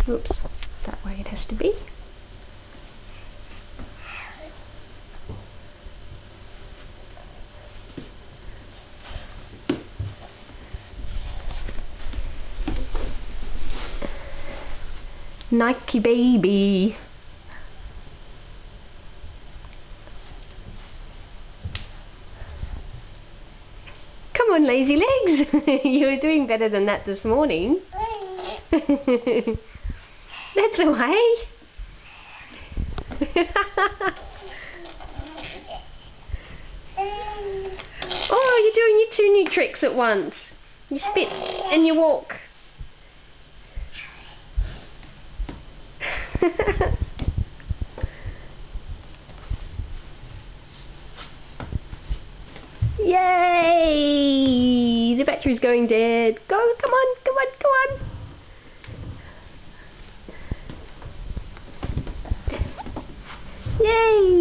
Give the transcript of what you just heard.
Oops, that way it has to be. Nike baby. Come on, lazy legs. You were doing better than that this morning. That's the way. Oh, you're doing your two new tricks at once. You spit and you walk. Yay! The battery's going dead. Go, come on, come on, come on. Yay!